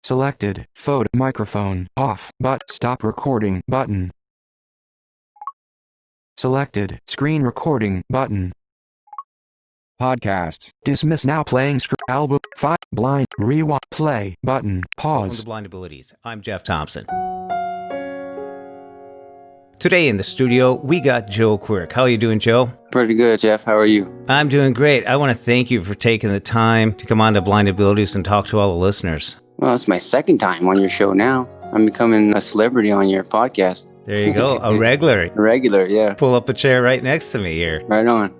Selected. Photo. Microphone. Off. But stop recording button. Selected. Screen recording button. Podcasts. Dismiss now playing album. 5. Blind. Rewind. Play button. Welcome Pause. to Blind Abilities. I'm Jeff Thompson. Today in the studio, we got Joe Quirk. How are you doing, Joe? Pretty good, Jeff. How are you? I'm doing great. I want to thank you for taking the time to come on to Blind Abilities and talk to all the listeners. Well, it's my second time on your show now. I'm becoming a celebrity on your podcast. There you go. A regular. Regular, yeah. Pull up a chair right next to me here. Right on.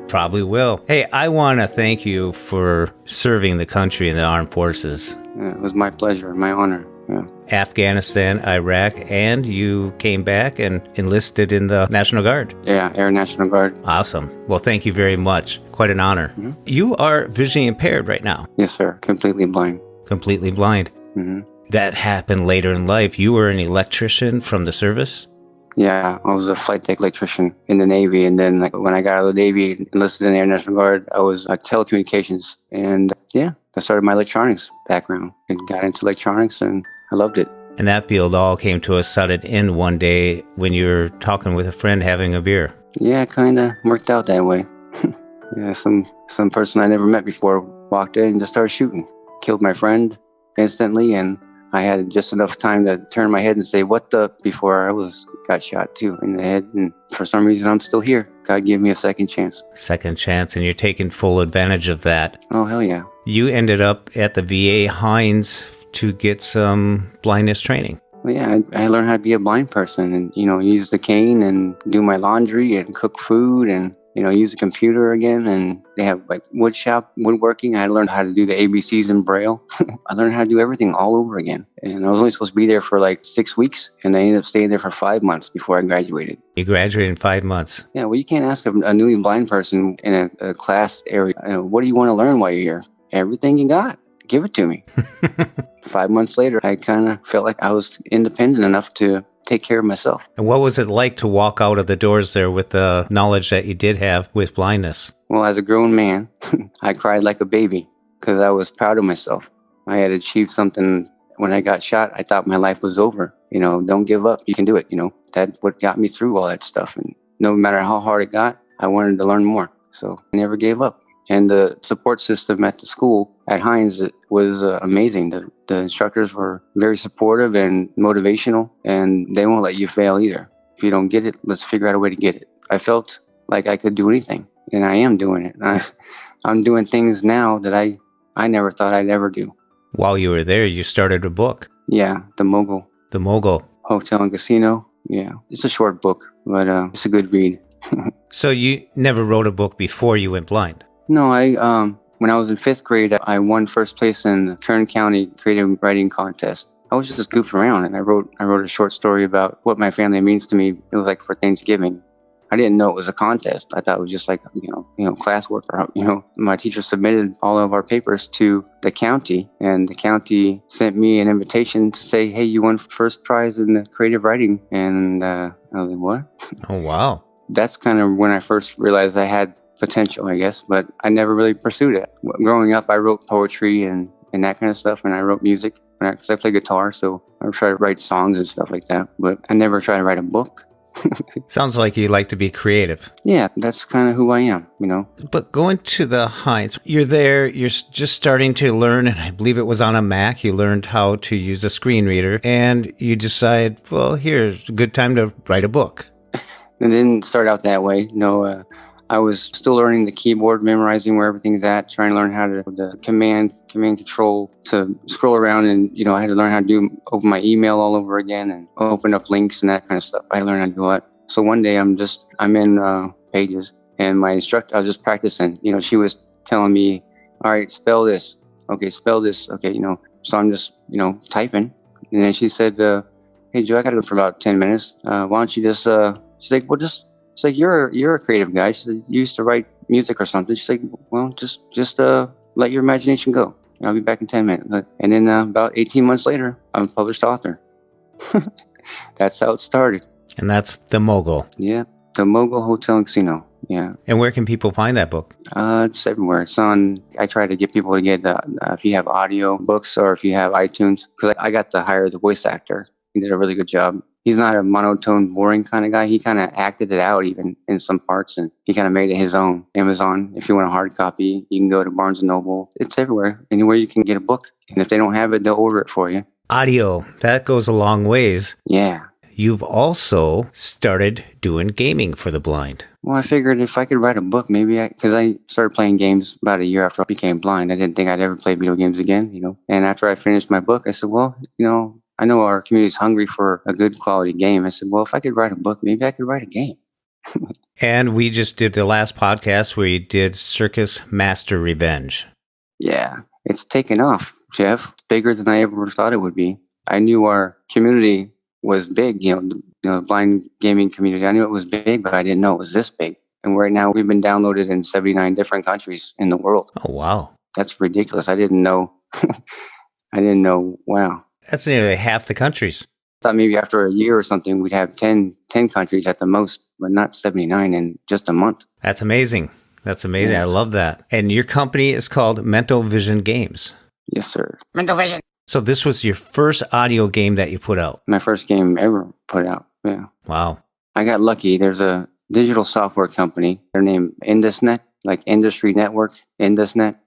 Probably will. Hey, I want to thank you for serving the country in the armed forces. Yeah, it was my pleasure, my honor. Yeah. Afghanistan, Iraq, and you came back and enlisted in the National Guard. Yeah, Air National Guard. Awesome. Well, thank you very much. Quite an honor. Mm-hmm. You are visually impaired right now. Yes, sir. Completely blind. Completely blind. Mm-hmm. That happened later in life. You were an electrician from the service? Yeah, I was a flight deck electrician in the Navy. And then when I got out of the Navy, enlisted in the Air National Guard, I was telecommunications. And yeah, I started my electronics background and got into electronics, and I loved it. And that field all came to a sudden end one day when you were talking with a friend having a beer. Yeah, it kind of worked out that way. Yeah, some person I never met before walked in and just started shooting. Killed my friend instantly, and I had just enough time to turn my head and say, "What the?" before I got shot too in the head. And for some reason, I'm still here. God gave me a second chance. Second chance, and you're taking full advantage of that. Oh, hell yeah. You ended up at the VA Hines to get some blindness training. Well, yeah, I learned how to be a blind person and, use the cane and do my laundry and cook food and, use a computer again. And they have woodworking. I learned how to do the ABCs in Braille. I learned how to do everything all over again. And I was only supposed to be there for 6 weeks, and I ended up staying there for 5 months before I graduated. You graduated in 5 months. Yeah, well, you can't ask a newly blind person in a class area, what do you want to learn while you're here? Everything you got. Give it to me. 5 months later, I kind of felt like I was independent enough to take care of myself. And what was it like to walk out of the doors there with the knowledge that you did have with blindness? Well, as a grown man, I cried like a baby because I was proud of myself. I had achieved something. When I got shot, I thought my life was over. Don't give up. You can do it. That's what got me through all that stuff. And no matter how hard it got, I wanted to learn more. So I never gave up. And the support system at the school at Hines was amazing. The instructors were very supportive and motivational, and they won't let you fail either. If you don't get it, let's figure out a way to get it. I felt like I could do anything, and I am doing it. I'm doing things now that I never thought I'd ever do. While you were there, you started a book. Yeah, The Mogul. The Mogul. Hotel and Casino. Yeah, it's a short book, but it's a good read. So you never wrote a book before you went blind? No, when I was in 5th grade, I won first place in the Kern County Creative Writing Contest. I was just goofing around, and I wrote a short story about what my family means to me. It was for Thanksgiving. I didn't know it was a contest. I thought it was just classwork. Or, my teacher submitted all of our papers to the county, and the county sent me an invitation to say, "Hey, you won first prize in the creative writing." And I was like, "What?" Oh, wow. That's kind of when I first realized I had potential, I guess, but I never really pursued it. Growing up, I wrote poetry and that kind of stuff, and I wrote music because I play guitar, so I try to write songs and stuff like that, but I never try to write a book. Sounds like you like to be creative. Yeah, that's kind of who I am, But going to the Hines, you're there, you're just starting to learn, and I believe it was on a Mac, you learned how to use a screen reader, and you decide, well, here's a good time to write a book. It didn't start out that way. I was still learning the keyboard, memorizing where everything's at, trying to learn how to the command control to scroll around, and I had to learn how to open my email all over again and open up links and that kind of stuff. I learned how to do it. So one day I'm in Pages, and my instructor, I was just practicing. She was telling me, "All right, spell this. Okay, spell this. Okay, So I'm just typing, and then she said, "Hey Joe, I got to go for about 10 minutes. Why don't you just?" She's like, "Well, just." She's like, you're a creative guy. She said, "You used to write music or something." She's like, "Well, just let your imagination go. I'll be back in 10 minutes." And then about 18 months later, I'm a published author. That's how it started. And that's The Mogul. Yeah, The Mogul Hotel and Casino. Yeah. And where can people find that book? It's everywhere. It's on. I try to get people to get if you have audio books or if you have iTunes, because I got to hire the voice actor. He did a really good job. He's not a monotone, boring kind of guy. He kind of acted it out even in some parts, and he kind of made it his own. Amazon, if you want a hard copy, you can go to Barnes & Noble. It's everywhere. Anywhere you can get a book. And if they don't have it, they'll order it for you. Audio, that goes a long ways. Yeah. You've also started doing gaming for the blind. Well, I figured if I could write a book, maybe because I started playing games about a year after I became blind. I didn't think I'd ever play video games again, And after I finished my book, I said, well, I know our community is hungry for a good quality game. I said, well, if I could write a book, maybe I could write a game. And we just did the last podcast where you did Circus Master Revenge. Yeah, it's taken off, Jeff. Bigger than I ever thought it would be. I knew our community was big, the blind gaming community. I knew it was big, but I didn't know it was this big. And right now we've been downloaded in 79 different countries in the world. Oh, wow. That's ridiculous. I didn't know. I didn't know. Wow. That's nearly half the countries. I thought maybe after a year or something, we'd have 10 countries at the most, but not 79 in just a month. That's amazing. That's amazing. Yes. I love that. And your company is called Mental Vision Games. Yes, sir. Mental Vision. So this was your first audio game that you put out? My first game ever put out, yeah. Wow. I got lucky. There's a digital software company. They're named IndusNet, like Industry Network, IndusNet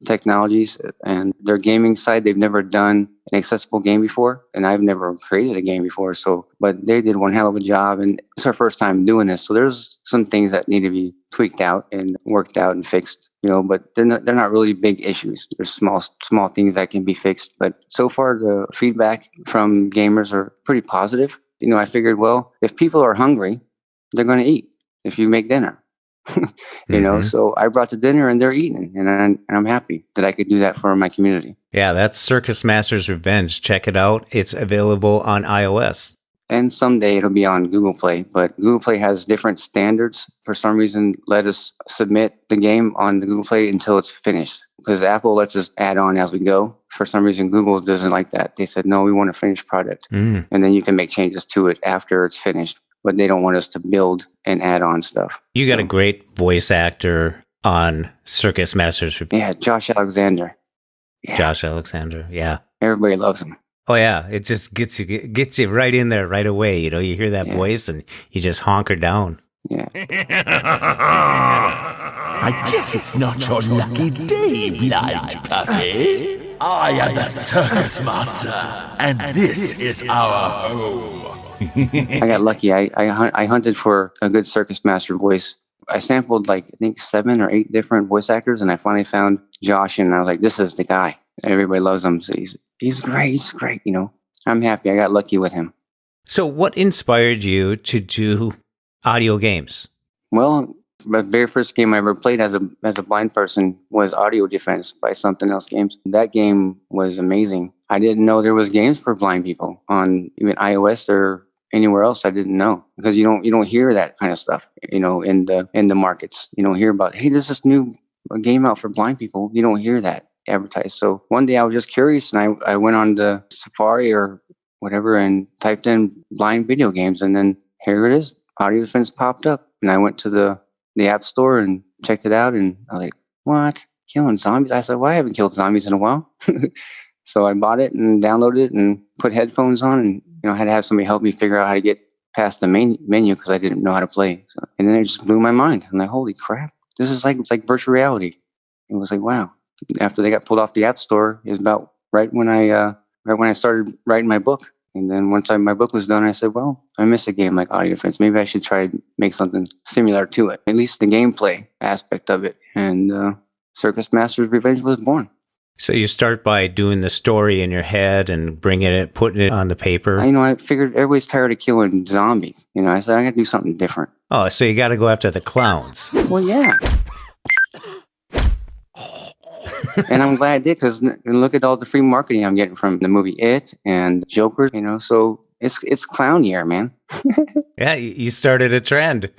Technologies. And their gaming side, they've never done an accessible game before. And I've never created a game before. But they did one hell of a job. And it's our first time doing this. So there's some things that need to be tweaked out and worked out and fixed. But they're not really big issues. There's small things that can be fixed. But so far, the feedback from gamers are pretty positive. I figured, well, if people are hungry, they're going to eat if you make dinner. So I brought the dinner and they're eating, and I'm happy that I could do that for my community. Yeah, that's Circus Master's Revenge. Check it out. It's available on iOS. And someday it'll be on Google Play, but Google Play has different standards. For some reason, let us submit the game on the Google Play until it's finished. Because Apple lets us add on as we go. For some reason, Google doesn't like that. They said, no, we want a finished product. And then you can make changes to it after it's finished. But they don't want us to build and add on stuff. You got a great voice actor on Circus Masters. Yeah, Josh Alexander. Yeah. Josh Alexander, yeah. Everybody loves him. Oh yeah, it just gets you right in there right away. You hear that voice and you just honker down. Yeah. I guess it's not your lucky day, blind puppy. I am the circus master, and this is our home. I got lucky. I hunted for a good circus master voice. I sampled I think 7 or 8 different voice actors, and I finally found Josh, and I was like, this is the guy. Everybody loves him. So he's great. He's great. I'm happy. I got lucky with him. So what inspired you to do audio games? Well, my very first game I ever played as a blind person was Audio Defense by Something Else Games. That game was amazing. I didn't know there was games for blind people on even iOS or anywhere else. I didn't know, because you don't hear that kind of stuff, in the markets. You don't hear about, hey, there's this new game out for blind people. You don't hear that advertised. So one day I was just curious, and I went on to Safari or whatever and typed in blind video games, and then here it is. Audio Defense popped up, and I went to the App Store and checked it out, and I was like, what? Killing zombies? I said, well, I haven't killed zombies in a while. So I bought it and downloaded it and put headphones on, and I had to have somebody help me figure out how to get past the main menu because I didn't know how to play. So, and then it just blew my mind. I'm like, holy crap. This is it's like virtual reality. It was like, wow. After they got pulled off the App Store, it was about right when I started writing my book. And then once my book was done, I said, well, I miss a game like Audio Defense. Maybe I should try to make something similar to it, at least the gameplay aspect of it. And Circus Master's Revenge was born. So you start by doing the story in your head and putting it on the paper. I figured everybody's tired of killing zombies. I said, I got to do something different. Oh, so you got to go after the clowns. Well, yeah. And I'm glad I did, because look at all the free marketing I'm getting from the movie It and Joker, so it's clown year, man. Yeah, you started a trend.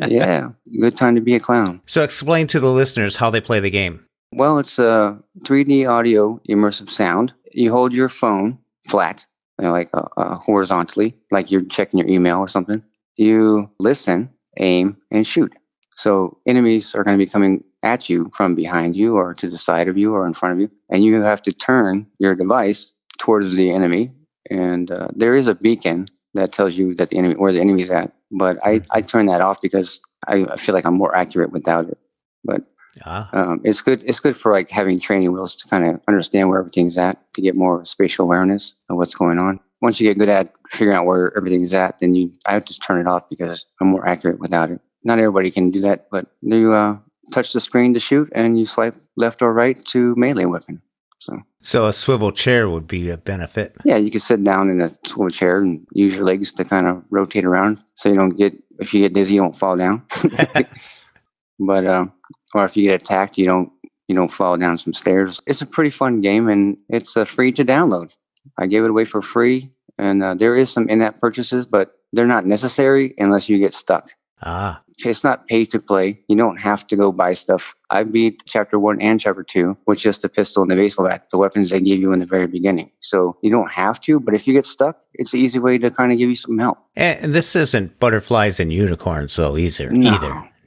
Yeah, good time to be a clown. So explain to the listeners how they play the game. Well, it's a 3D audio immersive sound. You hold your phone flat, horizontally, like you're checking your email or something. You listen, aim, and shoot. So enemies are going to be coming at you from behind you or to the side of you or in front of you. And you have to turn your device towards the enemy. And there is a beacon that tells you that where the enemy's at. But I turn that off because I feel like I'm more accurate without it. But it's good. It's good for like having training wheels to kind of understand where everything's at, to get more spatial awareness of what's going on. Once you get good at figuring out where everything's at, then I have to turn it off because I'm more accurate without it. Not everybody can do that, but you touch the screen to shoot and you swipe left or right to melee weapon. So a swivel chair would be a benefit. Yeah, you can sit down in a swivel chair and use your legs to kind of rotate around so you don't if you get dizzy, you don't fall down. But or if you get attacked, you don't fall down some stairs. It's a pretty fun game, and it's free to download. I gave it away for free, and there is some in-app purchases, but they're not necessary unless you get stuck. It's not pay to play. You don't have to go buy stuff. I beat Chapter 1 and Chapter 2 with just a pistol and a baseball bat, the weapons they give you in the very beginning. So you don't have to, but if you get stuck, it's an easy way to kind of give you some help. And this isn't butterflies and unicorns, though, either.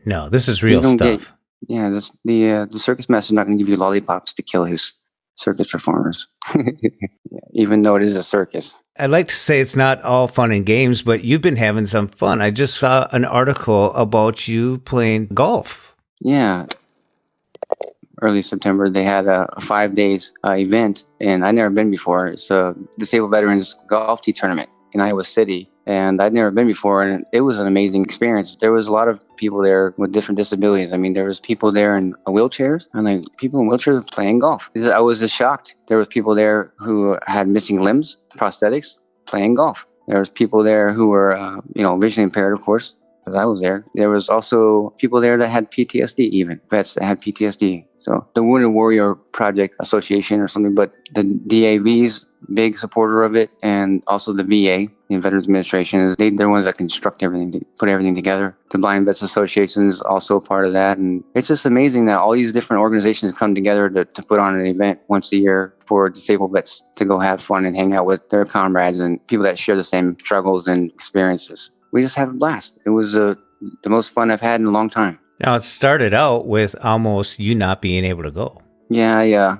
No, this is real stuff. The circus master's not going to give you lollipops to kill his circus performers, even though it is a circus. I'd like to say it's not all fun and games, but you've been having some fun. I just saw an article about you playing golf. Yeah. Early September, they had a 5 days event, and I'd never been before. It's a Disabled Veterans Golf Tee Tournament in Iowa City. And I'd never been before, and it was an amazing experience. There was a lot of people there with different disabilities. I mean, there was people there in wheelchairs, and like people in wheelchairs playing golf. I was just shocked. There was people there who had missing limbs, prosthetics, playing golf. There was people there who were, visually impaired, of course, because I was there. There was also people there that had PTSD, even vets that had PTSD. So the Wounded Warrior Project Association or something, but the DAV's big supporter of it, and also the VA, the Veterans Administration, they're the ones that construct everything, to put everything together. The Blind Vets Association is also part of that. And it's just amazing that all these different organizations come together to put on an event once a year for disabled vets to go have fun and hang out with their comrades and people that share the same struggles and experiences. We just have a blast. It was the most fun I've had in a long time. Now, it started out with almost you not being able to go. Yeah.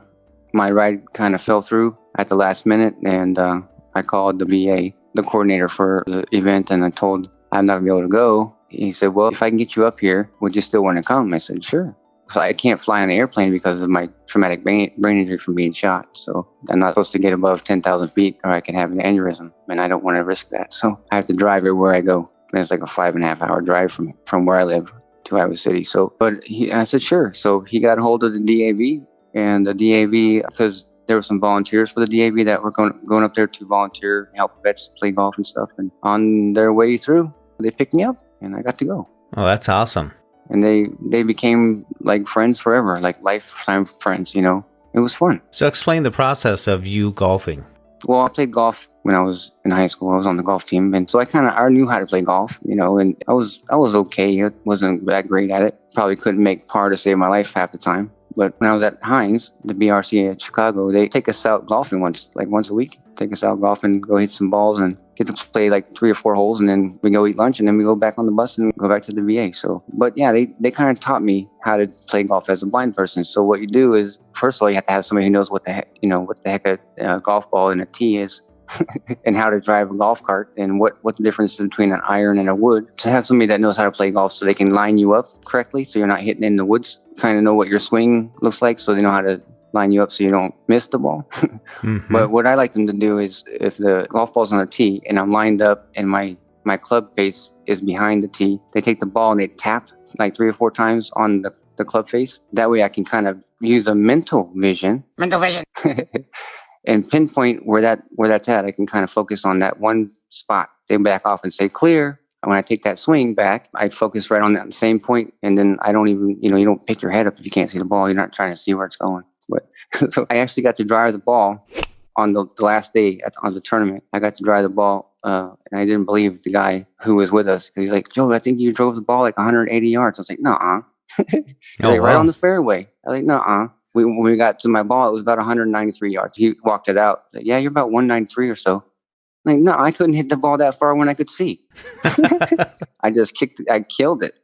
My ride kind of fell through at the last minute, and I called the VA, the coordinator for the event, and I told I'm not going to be able to go. He said, well, if I can get you up here, would you still want to come? I said, sure. So I can't fly on an airplane because of my traumatic brain injury from being shot. So I'm not supposed to get above 10,000 feet or I can have an aneurysm, and I don't want to risk that. So I have to drive everywhere I go. And it's like a 5.5 hour drive from where I live to Iowa City. So, I said, sure. So he got a hold of the DAV, and the DAV, because there were some volunteers for the DAV that were going up there to volunteer, help vets play golf and stuff. And on their way through, they picked me up and I got to go. Oh, that's awesome. And they became like friends forever, like lifetime friends, It was fun. So explain the process of you golfing. Well, I played golf when I was in high school. I was on the golf team. And so I knew how to play golf, and I was okay. I wasn't that great at it. Probably couldn't make par to save my life half the time. But when I was at Hines, the BRC at Chicago, they take us out golfing once a week. Take us out golfing, go hit some balls, and get to play like 3 or 4 holes, and then we go eat lunch, and then we go back on the bus and go back to the VA. So, but yeah, they kind of taught me how to play golf as a blind person. So what you do is, first of all, you have to have somebody who knows what the heck a golf ball and a tee is, and how to drive a golf cart, and what the difference is between an iron and a wood. To have somebody that knows how to play golf so they can line you up correctly so you're not hitting in the woods, kind of know what your swing looks like so they know how to line you up so you don't miss the ball. Mm-hmm. But what I like them to do is, if the golf ball's on the tee and I'm lined up and my club face is behind the tee, they take the ball and they tap like 3 or 4 times on the club face. That way I can kind of use a mental vision. And pinpoint where that's at. I can kind of focus on that one spot. They back off and say clear. And when I take that swing back, I focus right on that same point. And then I don't even, you don't pick your head up if you can't see the ball. You're not trying to see where it's going. But so I actually got to drive the ball on the last day on the tournament. I got to drive the ball, and I didn't believe the guy who was with us. He's like, Joe, I think you drove the ball like 180 yards. I was like, nuh-uh. Right on the fairway. I was like, nuh-uh. When we got to my ball, it was about 193 yards. He walked it out. Like, yeah, you're about 193 or so. I'm like, no, I couldn't hit the ball that far when I could see. I just killed it,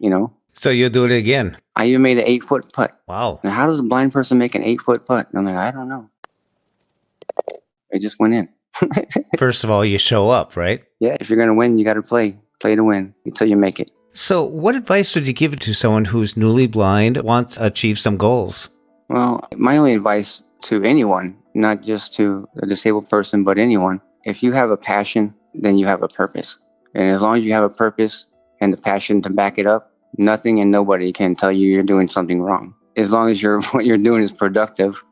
So you'll do it again. I even made an 8-foot putt. Wow. Now, how does a blind person make an 8-foot putt? And I'm like, I don't know. It just went in. First of all, you show up, right? Yeah, if you're going to win, you got to play. Play to win until you make it. So what advice would you give to someone who's newly blind, wants to achieve some goals? Well, my only advice to anyone, not just to a disabled person, but anyone, if you have a passion, then you have a purpose. And as long as you have a purpose and the passion to back it up, nothing and nobody can tell you you're doing something wrong. As long as what you're doing is productive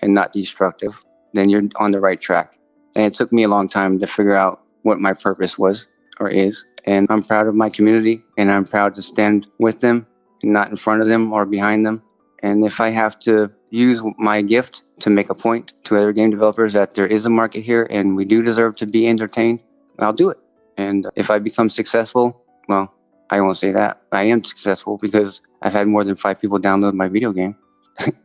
and not destructive, then you're on the right track. And it took me a long time to figure out what my purpose was or is. And I'm proud of my community, and I'm proud to stand with them and not in front of them or behind them. And if I have to use my gift to make a point to other game developers that there is a market here and we do deserve to be entertained, I'll do it. And if I become successful, well, I won't say that. I am successful because I've had more than 5 people download my video game.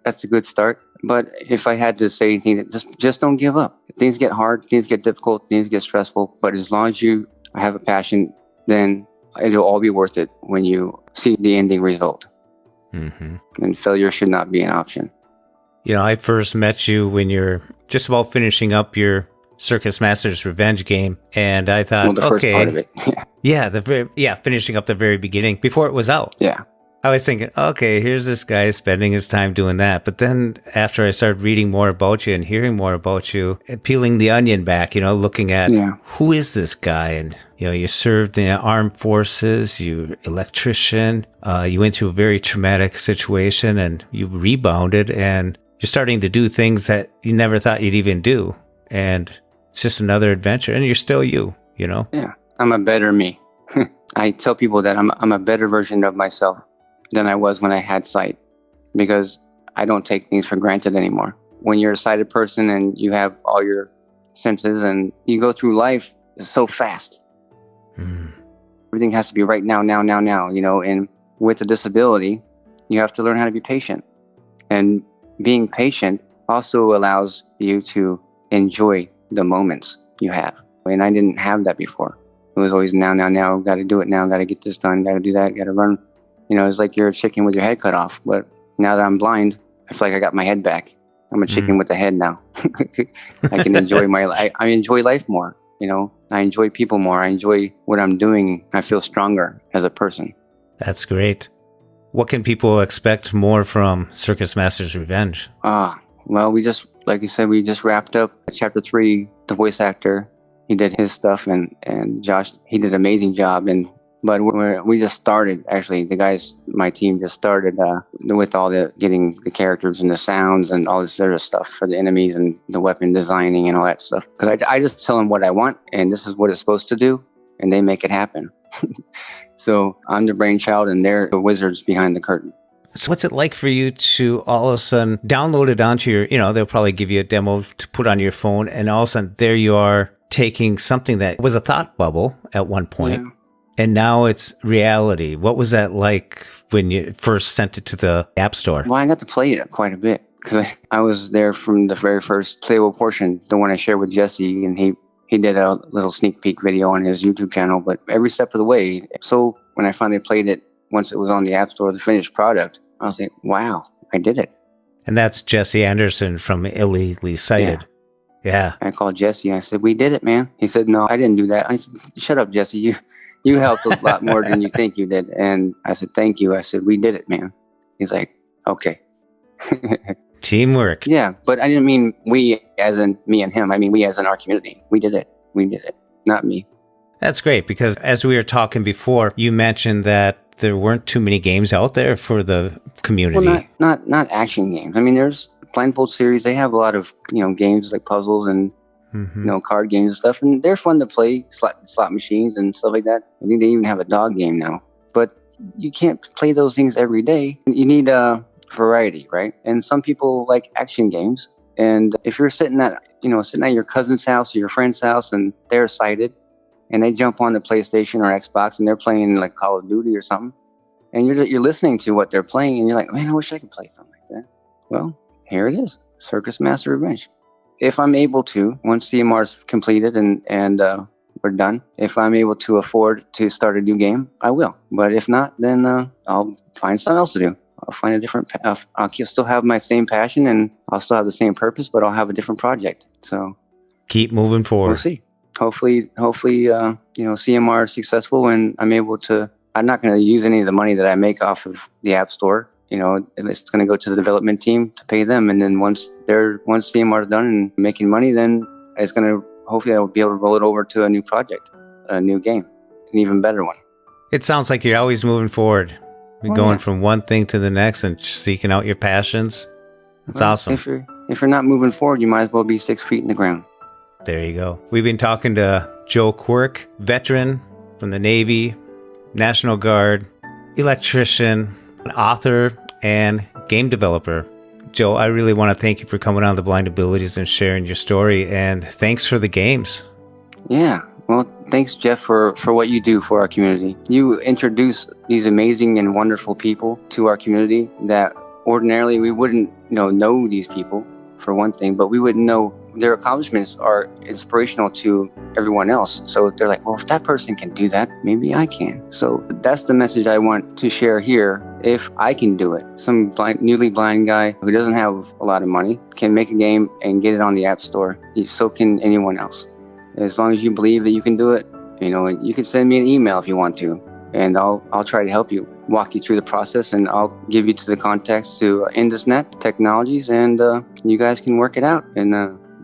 That's a good start. But if I had to say anything, just don't give up. Things get hard, things get difficult, things get stressful. But as long as you have a passion, then it'll all be worth it when you see the ending result. Mm-hmm. And failure should not be an option. You know, I first met you when you're just about finishing up your Circus Masters Revenge game, and I thought, The first part of it. finishing up the very beginning before it was out. Yeah. I was thinking, okay, here's this guy spending his time doing that. But then after I started reading more about you and hearing more about you, peeling the onion back, looking at who is this guy? And, you served in the armed forces, you electrician, you went through a very traumatic situation and you rebounded and you're starting to do things that you never thought you'd even do. And it's just another adventure and you're still you. Yeah. I'm a better me. I tell people that I'm a better version of myself than I was when I had sight, because I don't take things for granted anymore. When you're a sighted person and you have all your senses and you go through life so fast, everything has to be right now, and with a disability, you have to learn how to be patient. And being patient also allows you to enjoy the moments you have. And I didn't have that before. It was always now, got to do it now, got to get this done, got to do that, got to run. It's like you're a chicken with your head cut off. But now that I'm blind, I feel like I got my head back. I'm a chicken with a head now. I can enjoy my life. I enjoy life more. I enjoy people more. I enjoy what I'm doing. I feel stronger as a person. That's great. What can people expect more from Circus Masters Revenge? Well, like you said, we just wrapped up chapter 3. The voice actor, he did his stuff, and Josh, he did an amazing job. But we just started, actually, my team just started with all getting the characters and the sounds and all this other stuff for the enemies and the weapon designing and all that stuff. Because I just tell them what I want, and this is what it's supposed to do, and they make it happen. So I'm the brainchild, and they're the wizards behind the curtain. So what's it like for you to all of a sudden download it onto your, they'll probably give you a demo to put on your phone, and all of a sudden there you are taking something that was a thought bubble at one point. Yeah. And now it's reality. What was that like when you first sent it to the App Store? Well, I got to play it quite a bit because I was there from the very first playable portion, the one I shared with Jesse, and he did a little sneak peek video on his YouTube channel, but every step of the way. So when I finally played it, once it was on the App Store, the finished product, I was like, wow, I did it. And that's Jesse Anderson from Illegally Sighted. Yeah. I called Jesse and I said, we did it, man. He said, no, I didn't do that. I said, shut up, Jesse. You helped a lot more than you think you did. And I said, thank you. I said, we did it, man. He's like, okay. Teamwork. Yeah, but I didn't mean we as in me and him. I mean, we as in our community. We did it. Not me. That's great, because as we were talking before, you mentioned that there weren't too many games out there for the community. Well, not action games. I mean, there's Blindfold series. They have a lot of, games like puzzles and card games and stuff, and they're fun to play, slot machines and stuff like that. I think they even have a dog game now, but you can't play those things every day. You need variety, right? And some people like action games, and if you're sitting at your cousin's house or your friend's house and they're sighted and they jump on the PlayStation or Xbox and they're playing like Call of Duty or something, and you're listening to what they're playing and you're like, man, I wish I could play something like that. Well, here it is, Circus Master Revenge. If I'm able to, once CMR is completed and we're done. If I'm able to afford to start a new game, I will. But if not, then I'll find something else to do. I'll find a different path. I'll still have my same passion and I'll still have the same purpose, but I'll have a different project. So keep moving forward. We'll see. Hopefully, CMR is successful and I'm able to. I'm not going to use any of the money that I make off of the App Store. It's going to go to the development team to pay them, and then once CMR is done and making money, then it's going to hopefully I'll be able to roll it over to a new project, a new game, an even better one. It sounds like you're always moving forward. You're going from one thing to the next and seeking out your passions. That's awesome. If you're not moving forward, you might as well be 6 feet in the ground. There you go. We've been talking to Joe Quirk, veteran from the Navy, National Guard, electrician, an author, and game developer. Joe, I really want to thank you for coming on The Blind Abilities and sharing your story, and thanks for the games. Yeah. Well, thanks, Jeff, for what you do for our community. You introduce these amazing and wonderful people to our community that ordinarily we wouldn't know these people, for one thing, but we wouldn't know their accomplishments are inspirational to everyone else. So they're like, well, if that person can do that, maybe I can. So that's the message I want to share here. If I can do it, some newly blind guy who doesn't have a lot of money can make a game and get it on the App Store. So can anyone else. As long as you believe that you can do it, you can send me an email if you want to, and I'll try to help you, walk you through the process, and I'll give you to the contacts to IndusNet Technologies, and you guys can work it out. And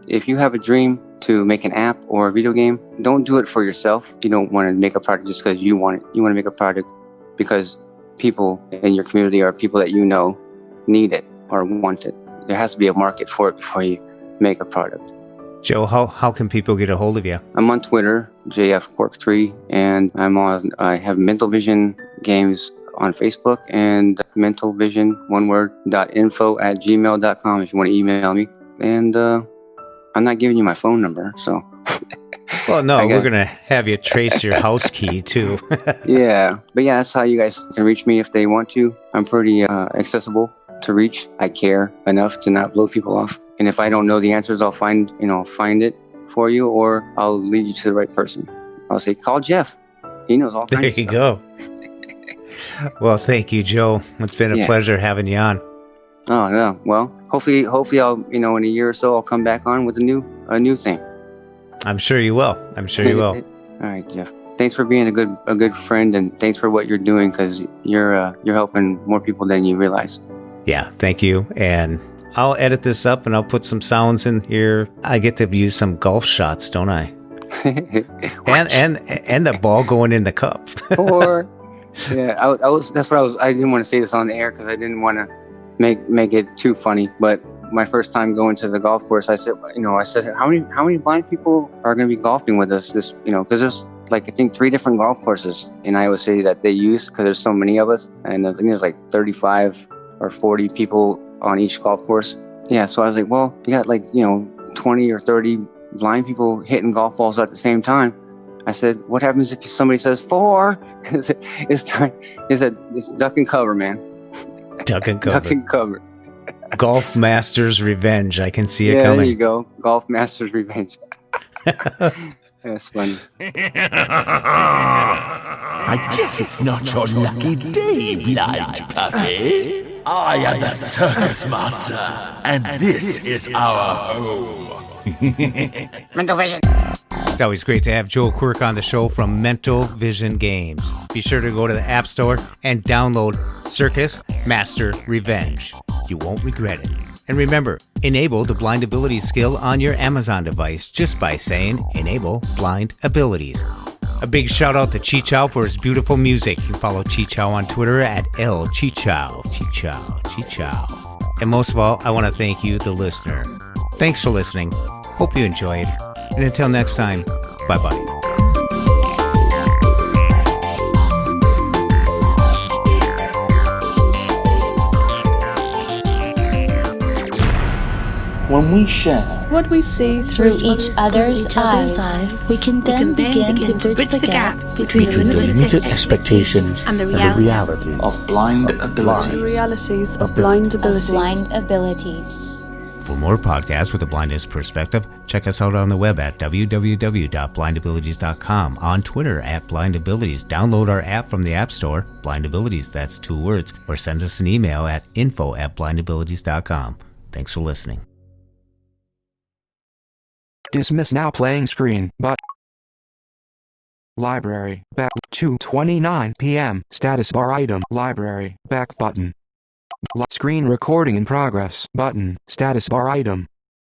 if you have a dream to make an app or a video game, don't do it for yourself. You don't want to make a product just because you want it. You want to make a product because people in your community or people that you know need it or want it. There has to be a market for it before you make a product. Joe, how can people get a hold of you? I'm on Twitter, JFQuark3, and I have Mental Vision Games on Facebook and mentalvision.info@gmail.com if you want to email me. And I'm not giving you my phone number, so. Well, no, we're going to have you trace your house key too. Yeah, but yeah, that's how you guys can reach me if they want to. I'm pretty accessible to reach. I care enough to not blow people off. And if I don't know the answers, I'll find it for you, or I'll lead you to the right person. I'll say, call Jeff. He knows all kinds of stuff. There you go. Well, thank you, Joe. It's been a pleasure having you on. Oh, yeah. Well, hopefully I'll, in a year or so, I'll come back on with a new thing. I'm sure you will. All right, Jeff. Thanks for being a good friend, and thanks for what you're doing, because you're helping more people than you realize. Yeah, thank you. And I'll edit this up and I'll put some sounds in here. I get to use some golf shots, don't I? and the ball going in the cup. Yeah, I didn't want to say this on the air because I didn't want to make it too funny. But my first time going to the golf course, I said, how many blind people are going to be golfing with us? This, because there's I think 3 different golf courses in Iowa City that they use because there's so many of us, and I think there's 35 or 40 people on each golf course. Yeah, so I was like, well, you got 20 or 30 blind people hitting golf balls at the same time. I said, what happens if somebody says 4? It's time. It's duck and cover, man. Duck and cover. Duck and cover. Golf Masters Revenge. I can see it coming. There you go. Golf Masters Revenge. That's funny. I guess it's not your lucky day, blind puppy. I am the circus master, and this is our home. Mental Vision. It's always great to have Joe Quirk on the show from Mental Vision Games. Be sure to go to the App Store and download Circus Master Revenge. You won't regret it. And remember, enable the blind abilities skill on your Amazon device just by saying enable blind abilities. A big shout out to Chi Chow for his beautiful music. You can follow Chi Chow on Twitter at El Chi Chow. Chi Chow, Chi Chow. And most of all, I want to thank you, the listener. Thanks for listening. Hope you enjoyed. And until next time, bye-bye. When we share what we see through each other's eyes, we can then begin to bridge the gap between the limited expectations and the realities of blind abilities. The realities of blind abilities. Blind abilities. For more podcasts with a blindness perspective, check us out on the web at www.blindabilities.com, on Twitter at blindabilities, download our app from the App Store, blindabilities, that's 2 words, or send us an email at info@blindabilities.com. Thanks for listening. Dismiss now playing screen, but library, back 2:29 p.m. Status bar item, library, back button. Screen recording in progress, button, status bar item.